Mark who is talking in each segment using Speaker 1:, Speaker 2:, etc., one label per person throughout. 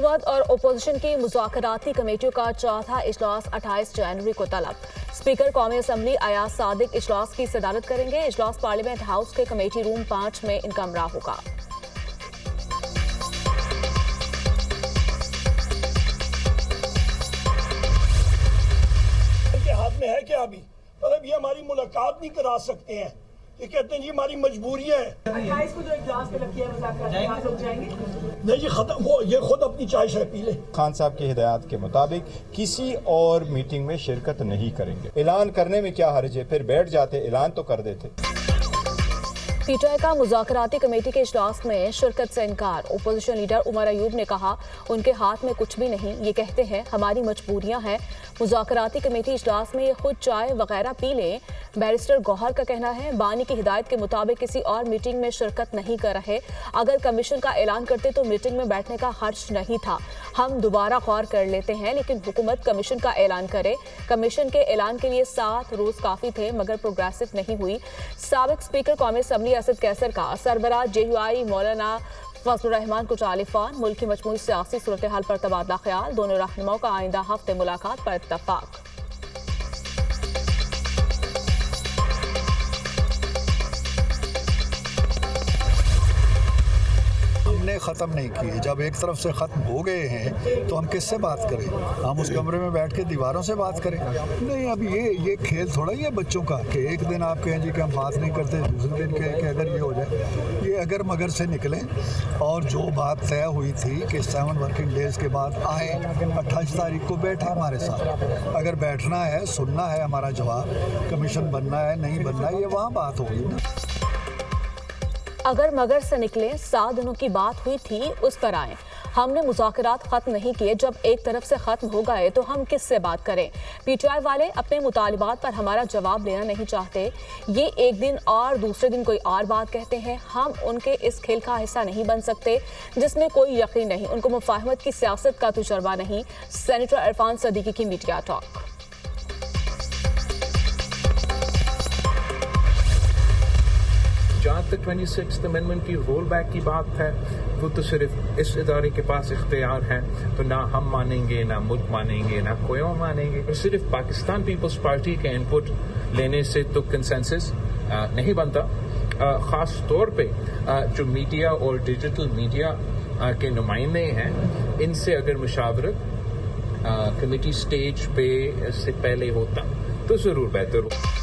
Speaker 1: हुकूमत और ओपोजिशन की मुज़ाकराती कमेटियों का चौथा इजलास 28 जनवरी को तलब। स्पीकर कौमी असम्बली अयाज सादिक इजलास की सदारत करेंगे। इजलास पार्लियामेंट हाउस के कमेटी रूम 5 में इनका अमरा होगा।
Speaker 2: हाथ में है क्या अभी? मतलब ये हमारी मुलाकात नहीं करा सकते हैं। ये कहते हैं जी हमारी मजबूरियां हैं।
Speaker 3: 28 को जो इजलास तलब किया मुज़ाकरात लोग जाएंगे?
Speaker 2: नहीं जी खत्म, वो ये खुद अपनी चाय शाय पी ले।
Speaker 4: खान साहब की हिदायत के मुताबिक किसी और मीटिंग में शिरकत नहीं करेंगे। ऐलान करने में क्या हर्ज है, फिर बैठ जाते, ऐलान तो कर देते।
Speaker 1: पीटीआई का मुज़ाकराती कमेटी के इजलास में शिरकत से इनकार। ओपोजिशन लीडर उमर अयूब ने कहा उनके हाथ में कुछ भी नहीं, ये कहते हैं हमारी मजबूरियां हैं। मुज़ाकराती कमेटी इजलास में ये खुद चाय वगैरह पी लें। बैरिस्टर गौहर का कहना है बानी की हिदायत के मुताबिक किसी और मीटिंग में शिरकत नहीं कर रहे। अगर कमीशन का ऐलान करते तो मीटिंग में बैठने का हर्ज नहीं था। हम दोबारा गौर कर लेते हैं, लेकिन हुकूमत कमीशन का ऐलान करे। कमीशन के ऐलान के लिए 7 रोज काफी थे मगर प्रोग्रेसिव नहीं हुई। साबिक स्पीकर कौमी असम्बली असद कैसर का सरबराह JUI मौलाना फजलुर रहमान को चालिफान। मुल्क की मजमूई सियासी सूरत हाल पर तबादला ख्याल। दोनों रहनुमाओं का आइंदा हफ्ते मुलाकात पर इत्तफाक।
Speaker 5: हमने ख़त्म नहीं किए। जब एक तरफ से ख़त्म हो गए हैं तो हम किससे बात करें? हम उस कमरे में बैठ के दीवारों से बात करें? नहीं, अब ये खेल थोड़ा ही है बच्चों का कि एक दिन आप कहें जी कि हम बात नहीं करते, दूसरे दिन कहें कि अगर ये हो जाए। ये अगर मगर से निकलें और जो बात तय हुई थी कि 7 वर्किंग डेज़ के बाद आए, 28 तारीख को बैठे हमारे साथ। अगर बैठना है, सुनना है हमारा जवाब, कमीशन बनना है नहीं बनना है, ये वहाँ बात होगी ना।
Speaker 1: अगर मगर से निकले 7 दिनों की बात हुई थी, उस पर आए। हमने मुज़ाकरात खत्म नहीं किए। जब एक तरफ से खत्म हो गए तो हम किससे बात करें? पीटीआई वाले अपने मुतालिबात पर हमारा जवाब लेना नहीं चाहते। ये एक दिन और दूसरे दिन कोई और बात कहते हैं। हम उनके इस खेल का हिस्सा नहीं बन सकते जिसमें कोई यकीन नहीं। उनको मुफाहमत की सियासत का तजुर्बा नहीं। सेनेटर इरफान सदीकी की मीडिया टॉक।
Speaker 6: जहाँ तक 26th अमेंडमेंट की रोल बैक की बात है, वो तो सिर्फ इस इदारे के पास इख्तियार है, तो ना हम मानेंगे, ना मुल्क मानेंगे, ना कोई और मानेंगे। और सिर्फ पाकिस्तान पीपल्स पार्टी के इनपुट लेने से तो कंसेंसस नहीं बनता। ख़ास तौर पे जो मीडिया और डिजिटल मीडिया के नुमाइंदे हैं, इनसे अगर मुशावरत कमेटी स्टेज पे से पहले होता तो ज़रूर बेहतर हो।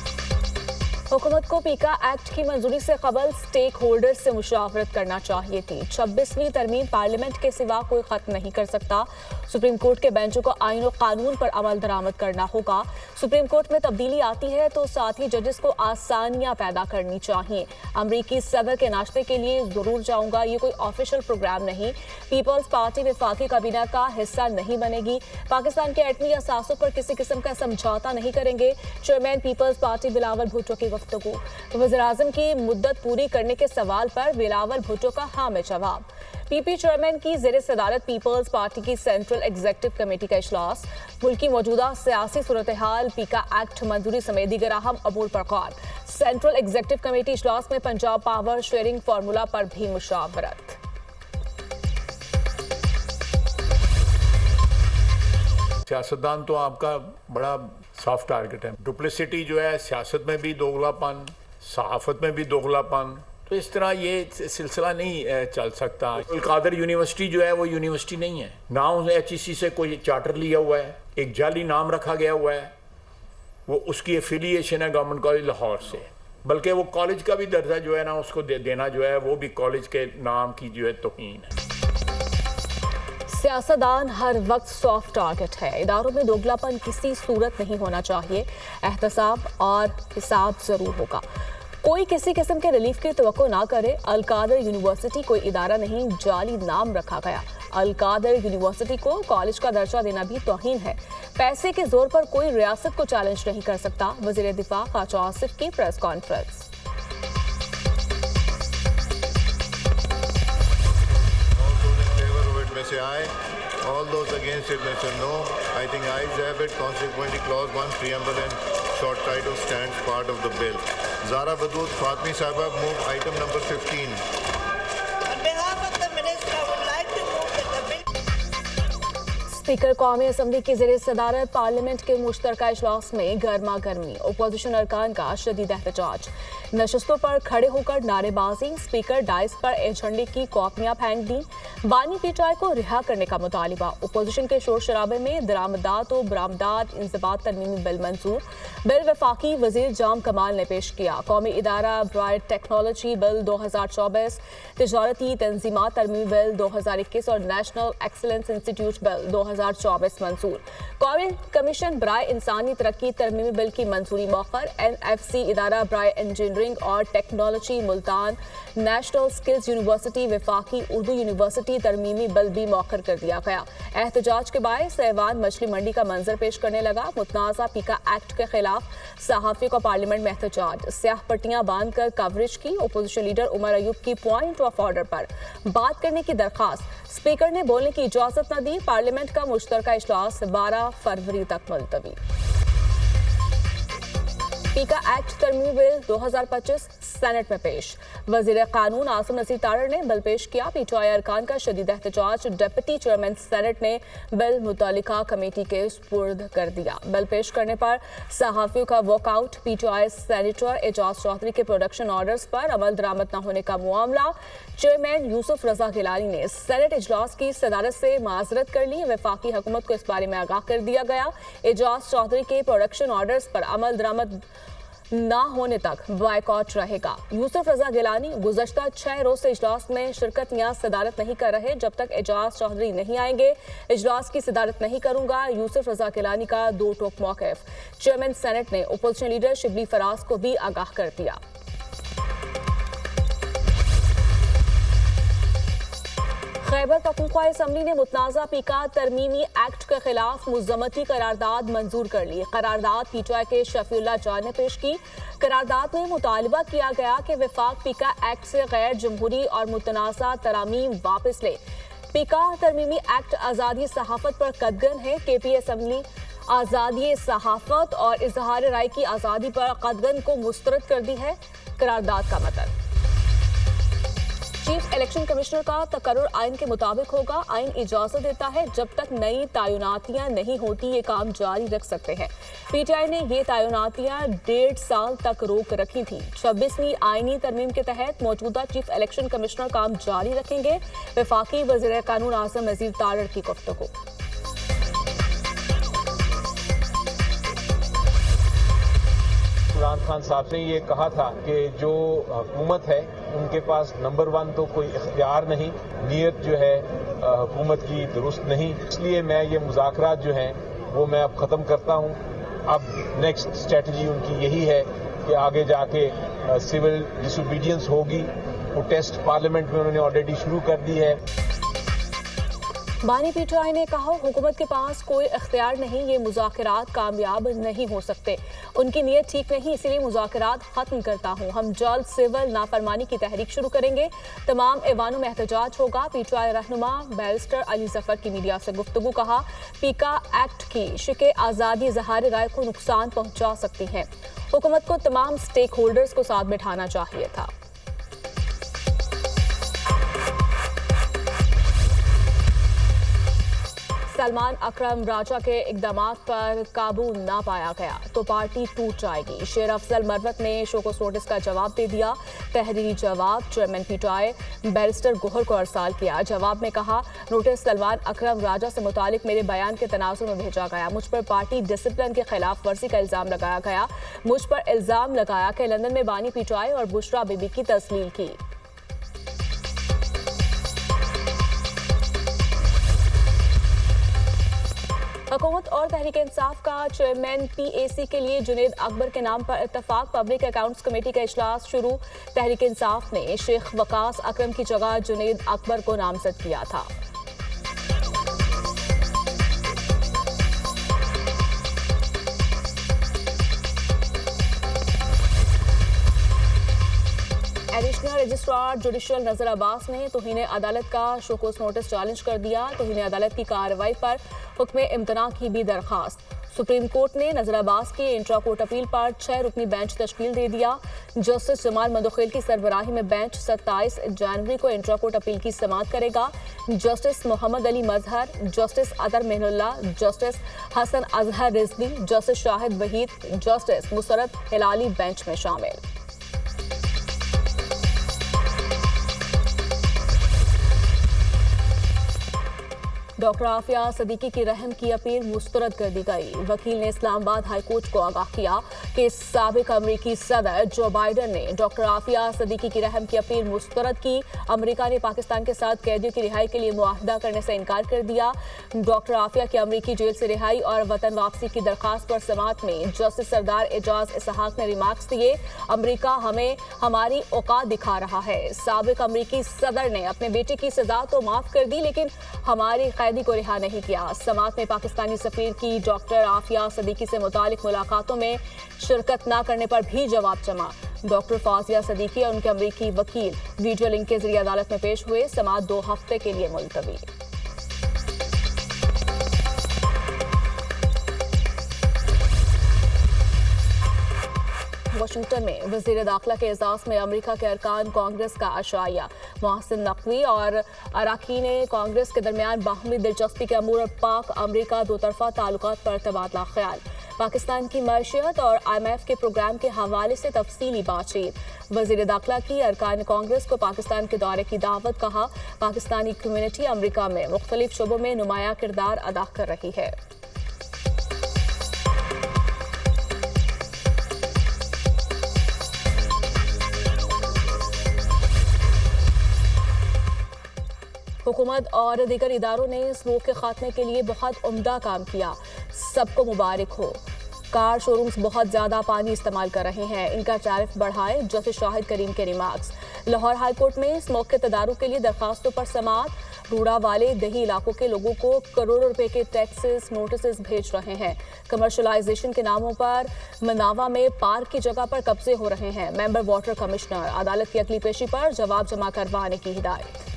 Speaker 1: हुकूमत को पीका एक्ट की मंजूरी से कबल स्टेक होल्डर्स से मुशावरत करना चाहिए थी। 26वीं तरमीम पार्लियामेंट के सिवा कोई खत्म नहीं कर सकता। सुप्रीम कोर्ट के बेंचों को आईन और कानून पर अमल दरामद करना होगा। सुप्रीम कोर्ट में तब्दीली आती है तो साथ ही जजेस को आसानियां पैदा करनी चाहिए। अमरीकी सदर के नाश्ते के लिए जरूर जाऊंगा, ये कोई ऑफिशियल प्रोग्राम नहीं। पीपल्स पार्टी वफाकी काबीना का हिस्सा नहीं बनेगी। पाकिस्तान के एटमी असासों पर किसी किस्म का समझौता नहीं करेंगे। Chairman Peoples Party Bilawal Bhutto की वज़ीर-ए-आज़म की मुद्दत पूरी करने के सवाल पर बिलावल भुट्टो का हाँ में जवाब। पीपी चेयरमैन की ज़ेरे सदारत पीपल्स पार्टी की सेंट्रल एग्जीक्यूटिव कमेटी का इजलास। मुल्क की मौजूदा सियासी सूरत हाल, पीका एक्ट मंजूरी समेत दीगर अहम अमूर पर गौर। सेंट्रल एग्जीक्यूटिव कमेटी इजलास में पंजाब पावर शेयरिंग फार्मूला पर भी मुशावरत।
Speaker 7: सियासतदान तो आपका बड़ा सॉफ्ट टारगेट है। डुप्लिसिटी जो है, सियासत में भी दोगलापन, सहाफत में भी दोगलापन, तो इस तरह ये सिलसिला नहीं चल सकता। अल-कादर यूनिवर्सिटी जो है वो यूनिवर्सिटी नहीं है ना, उसने HEC से कोई चार्टर लिया हुआ है, एक जाली नाम रखा गया हुआ है, वो उसकी एफिलिएशन है गवर्नमेंट कॉलेज लाहौर से। बल्कि वो कॉलेज का भी दर्जा जो है ना उसको देना जो है वो भी कॉलेज के नाम की जो है तौहीन है।
Speaker 1: सियासतदान हर वक्त सॉफ्ट टारगेट है। इदारों में दोगलापन किसी सूरत नहीं होना चाहिए। एहतसाब और हिसाब जरूर होगा। कोई किसी किस्म के रिलीफ की तवक्को ना करे। अल-कादर यूनिवर्सिटी कोई इदारा नहीं, जाली नाम रखा गया। अल-कादर यूनिवर्सिटी को कॉलेज का दर्जा देना भी तौहीन है। पैसे के जोर पर कोई रियासत को चैलेंज नहीं कर सकता। वज़ीर दिफा ख्वाजा आसिफ की press conference.
Speaker 8: All those against it, let us know. I think ayes have it. Consequently, clause 1 preamble and short title stands part of the bill. Zara Badood Fatmi Sahaba move item number 15.
Speaker 3: On behalf of the Minister, I would like to move that the bill
Speaker 1: speaker कौमी assembly की ज़ेरे सदारत parliament के मुश्तरका इजलास में गर्मा गर्मी, opposition अरकान का शदीद एहतजाज, नशस्तों पर खड़े होकर नारेबाजी, स्पीकर डाइस पर झंडे की कॉपियां फेंक दी, बानी पीटाई को रिहा करने का मुतालिबा, अपोजिशन के शोर शराबे में दरामदात और बरामदात इंजबात तरमीमी बिल मंजूर, बिल वफाकी वजीर जाम कमाल ने पेश किया, कौमी इदारा ब्राइट टेक्नोलॉजी बिल 2024, तिजारती तंजीमात तरमीमी बिल 2021 और नेशनल एक्सीलेंस इंस्टीट्यूट बिल 2024 मंजूर, कौमी कमीशन बराए इंसानी तरक्की तरमीमी बिल की मंजूरी मौखर, NFC इदारा बराए इंजीनियरिंग और technology Multan, national skills university वफाकी उर्दू यूनिवर्सिटी तरमीमी बिल भी मौखर कर दिया गया। एहतजाज के बायस ऐवान मछली मंडी का मंजर पेश करने लगा, मुतनाज़ा पीका एक्ट के खिलाफ सहाफ़ी को पार्लियामेंट में एहतजाज, स्याह पट्टियां बांधकर कवरेज की, अपोजिशन लीडर उमर अयूब की पॉइंट ऑफ ऑर्डर पर बात करने की दरखास्त, स्पीकर ने बोलने की इजाजत न दी, पार्लियामेंट का मुश्तरका इजलास 12 फरवरी तक मुलतवी। पीका एक्ट तरमीमी बिल 2025 सेनेट में पेश, वजीर कानून आसिम नसीर तारड़ ने बिल पेश किया, PTI अरकान का शदीद एहतजाज, डिप्टी चेयरमैन सेनेट ने बिल मुतल्लिका कमेटी के सुपुर्द कर दिया, बिल पेश करने पर सहाफ़ियों का walkout, PTI senator Ejaz Chaudhry के प्रोडक्शन ऑर्डर्स पर अमल दरामद न होने का मामला, चेयरमैन यूसुफ रजा गिलानी ने सेनेट इजलास की सदारत से माजरत कर ली, वफाकी हुकूमत को इस बारे में आगाह कर दिया गया, एजाज चौधरी के प्रोडक्शन ऑर्डर्स पर अमल दरामद ना होने तक बायकॉट रहेगा। यूसुफ रजा गिलानी गुज़श्ता 6 रोज से इजलास में शिरकत या सदारत नहीं कर रहे, जब तक एजाज चौधरी नहीं आएंगे इजलास की सदारत नहीं करूंगा, यूसुफ रजा गिलानी का दो टोक मौक़िफ़। चेयरमैन सेनेट ने अपोजिशन लीडर शिबली फराज को भी आगाह कर दिया। खैबर पख्तूनख्वा असम्बली ने मुतनाज़ा पीका तरमीमी एक्ट के खिलाफ मुज़म्मती करारदाद मंजूर कर ली, करारदाद PTI के शफीउल्लाह जान ने पेश की, करारदाद में मुतालबा किया गया कि वफाक पीका एक्ट से गैर जमहूरी और मुतनाज़ा तरामीम वापस ले। पीका तरमीमी एक्ट आज़ादी सहाफ़त पर कदगन है, KP असम्बली आज़ादी सहाफ़त और इजहार राय की आज़ादी पर कदगन को मुस्तरद कर दी है, करारदाद का मतलब। चीफ इलेक्शन कमिश्नर का तकर्रुर आइन के मुताबिक होगा, आइन इजाजत देता है जब तक नई तैनातियां नहीं होती ये काम जारी रख सकते हैं। PTI ने ये तैनातियां 1.5 साल तक रोक रखी थी। 26वीं आइनी तरमीम के तहत मौजूदा चीफ इलेक्शन कमिश्नर काम जारी रखेंगे, वफाकी वज़ीर कानून आसिम नसीर तारड़ की गुफ्तगू।
Speaker 6: इमरान खान साहब ने ये कहा था कि जो हुकूमत है उनके पास नंबर 1 तो कोई इख्तियार नहीं, नीयत जो है हुकूमत की दुरुस्त नहीं, इसलिए मैं ये मुज़ाकरात जो हैं वो मैं अब ख़त्म करता हूँ। अब नेक्स्ट स्ट्रेटजी उनकी यही है कि आगे जाके सिविल डिसोबीडियंस होगी, वो टेस्ट पार्लियामेंट में उन्होंने ऑलरेडी शुरू कर दी है।
Speaker 1: बानी PTI ने कहा हुकूमत के पास कोई इख्तियार नहीं, ये मुज़ाकरात कामयाब नहीं हो सकते, उनकी नीयत ठीक नहीं, इसलिए मुज़ाकरात खत्म करता हूँ, हम जल्द सिविल नाफरमानी की तहरीक शुरू करेंगे, तमाम ऐवानों में एहतजाज होगा। PTI रहनुमा बैरिस्टर अली जफर की मीडिया से गुफ्तगू, कहा पीका एक्ट की शिके आज़ादी ज़हार राय को नुकसान पहुँचा सकती है, हुकूमत को तमाम स्टेक होल्डर्स को साथ बिठाना चाहिए था। सलमान अकरम राजा के इकदामात पर काबू ना पाया गया तो पार्टी टूट जाएगी, शेर अफजल मरवत ने शोकॉज नोटिस का जवाब दे दिया। तहरीरी जवाब चेयरमैन PTI बैरिस्टर गोहर को अरसाल किया, जवाब में कहा नोटिस सलमान अकरम राजा से मुतालिक मेरे बयान के तनाजुर में भेजा गया, मुझ पर पार्टी डिसिप्लिन के खिलाफ वर्जी का इल्ज़ाम लगाया गया, मुझ पर इल्ज़ाम लगाया कि लंदन में बानी PTI और बुशरा बीबी की तस्लील की। हुकूमत और तहरीक इंसाफ का चेयरमैन PAC के लिए जुनेद अकबर के नाम पर इत्तफाक, पब्लिक अकाउंट्स कमेटी का इजलास शुरू, तहरीक इंसाफ ने शेख वकास अकरम की जगह जुनेद अकबर को नामजद किया था। एडिशनल रजिस्ट्रार जुडिशल नजर अब्बास ने तौहीन अदालत का शोकॉज नोटिस चैलेंज कर दिया, तौहीन अदालत की कार्रवाई पर हुक्म इम्तना की भी दरखास्त, सुप्रीम कोर्ट ने नजर अब्बास की इंट्रा कोर्ट अपील पर 6 रुकनी बेंच तश्कील दे दिया। जस्टिस जमाल मंदोखेल की सरबराही में बेंच 27 जनवरी को इंट्रा कोर्ट अपील की समाअत करेगा। Justice Mohammad Ali Mazhar, justice Athar Minallah, justice Hasan Azhar Rizvi, justice Shahid Waheed, justice Musarrat Hilali bench में शामिल। डॉक्टर आफिया सदीकी की रहम की अपील मुस्तरद कर दी गई। वकील ने इस्लामाबाद हाईकोर्ट को आगाह किया कि साबिक अमरीकी सदर जो बाइडन ने डॉक्टर आफिया सदीकी की रहम की अपील मुस्तरद की। अमरीका ने पाकिस्तान के साथ कैदियों की रिहाई के लिए मुआहदा करने से इनकार कर दिया। डॉक्टर आफिया की अमरीकी जेल से रिहाई और वतन वापसी की दरखास्त पर समाअत में जस्टिस सरदार एजाज इसहाक ने रिमार्क्स दिए। अमरीका हमें हमारी औकात दिखा रहा है। साबिक अमरीकी सदर ने अपने बेटे की सजा तो माफ कर दी, लेकिन हमारी कैदी को रिहा नहीं किया। समाअत में पाकिस्तानी सफीर की डॉक्टर आफिया सदीकी से मुतालिक मुलाकातों में शिरकत न करने पर भी जवाब जमा। डॉक्टर फाजिया सदीकी और उनके अमरीकी वकील वीडियो लिंक के जरिए अदालत में पेश हुए। समाअत 2 हफ्ते के लिए मुलतवी। वाशिंगटन में वज़ीर दाखिला के एजाज़ में अमेरिका के अरकान कांग्रेस का अशाया। मोहसिन नकवी और अरकान कांग्रेस के दरमियान बाहमी दिलचस्पी के अमूर पाक अमेरिका दो तरफा ताल्लुकात पर तबादला ख्याल। पाकिस्तान की मईशत और IMF के प्रोग्राम के हवाले से तफसीली बातचीत। वज़ीर दाखिला की अरकान कांग्रेस को पाकिस्तान के दौरे की दावत। कहा, पाकिस्तानी कम्युनिटी अमेरिका में मुख्तलिफ शोबों में नुमाया किरदार अदा कर रही है। हुकूमत और दीगर इदारों ने स्मोक के खात्मे के लिए बहुत उम्दा काम किया, सबको मुबारक हो। कार शोरूम्स बहुत ज़्यादा पानी इस्तेमाल कर रहे हैं, इनका टैरिफ बढ़ाए। जस्टिस शाहिद करीम के रिमार्क्स। लाहौर हाईकोर्ट में स्मोक के तदारुक के लिए दरखास्तों पर समाअत। रूड़ा वाले दही इलाकों के लोगों को करोड़ों रुपए के टैक्सेस नोटिस भेज रहे हैं। कमर्शलाइजेशन के नामों पर मनावा में पार्क की जगह पर कब्जे हो रहे हैं। मेंबर वाटर कमिश्नर अदालत की अगली पेशी पर जवाब जमा करवाने की हिदायत।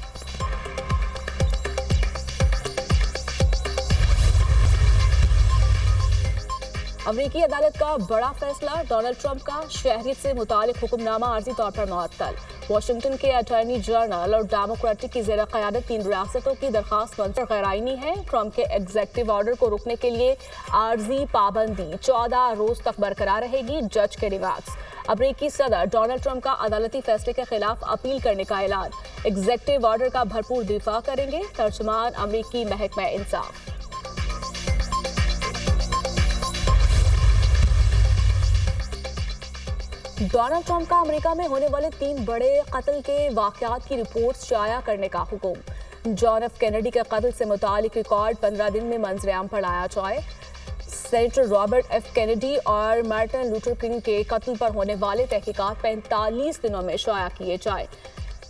Speaker 1: अमरीकी अदालत का बड़ा फैसला। डोनाल्ड ट्रंप का शहरियत से मुतालिक हुक्मनामा आर्जी तौर पर मुअत्तल। वाशिंगटन के अटॉर्नी जनरल और डेमोक्रेटिक की ज़ेर क़यादत 3 रियासतों की दरखास्त मंजूर गैराइनी है। ट्रंप के एग्जेक्टिव ऑर्डर को रोकने के लिए आर्जी पाबंदी 14 रोज तक बरकरार रहेगी। जज के रिमार्क्स। अमरीकी सदर डोनाल्ड ट्रंप का अदालती फैसले के खिलाफ अपील करने का ऐलान। एग्जेक्टिव ऑर्डर का भरपूर दिफा करेंगे। तर्जुमान अमरीकी महकमा इंसाफ। डोनाल्ड ट्रंप का अमेरिका में होने वाले 3 बड़े कत्ल के वाकयात की रिपोर्ट शाया करने का हुक्म। जॉन एफ कैनेडी के कत्ल से मुतालिक रिकॉर्ड 15 दिन में मंजर-ए-आम पर लाया जाए। सेनेटर रॉबर्ट एफ कैनेडी और मार्टिन लूथर किंग के कत्ल पर होने वाले तहकीकात 45 दिनों में शाया किए जाए।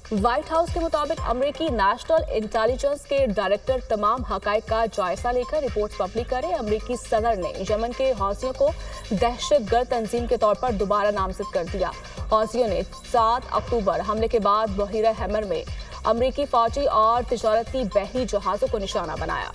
Speaker 1: व्हाइट हाउस के मुताबिक अमेरिकी नेशनल इंटेलिजेंस के डायरेक्टर तमाम हकाइक का जायजा लेकर रिपोर्ट पब्लिक करे। अमेरिकी सदर ने यमन के हौसियों को दहशतगर्द तंजीम के तौर पर दोबारा नामजद कर दिया। हौसियों ने 7 अक्टूबर हमले के बाद बहीरा हैमर में अमेरिकी फौजी और तिजारती बहरी जहाज़ों को निशाना बनाया।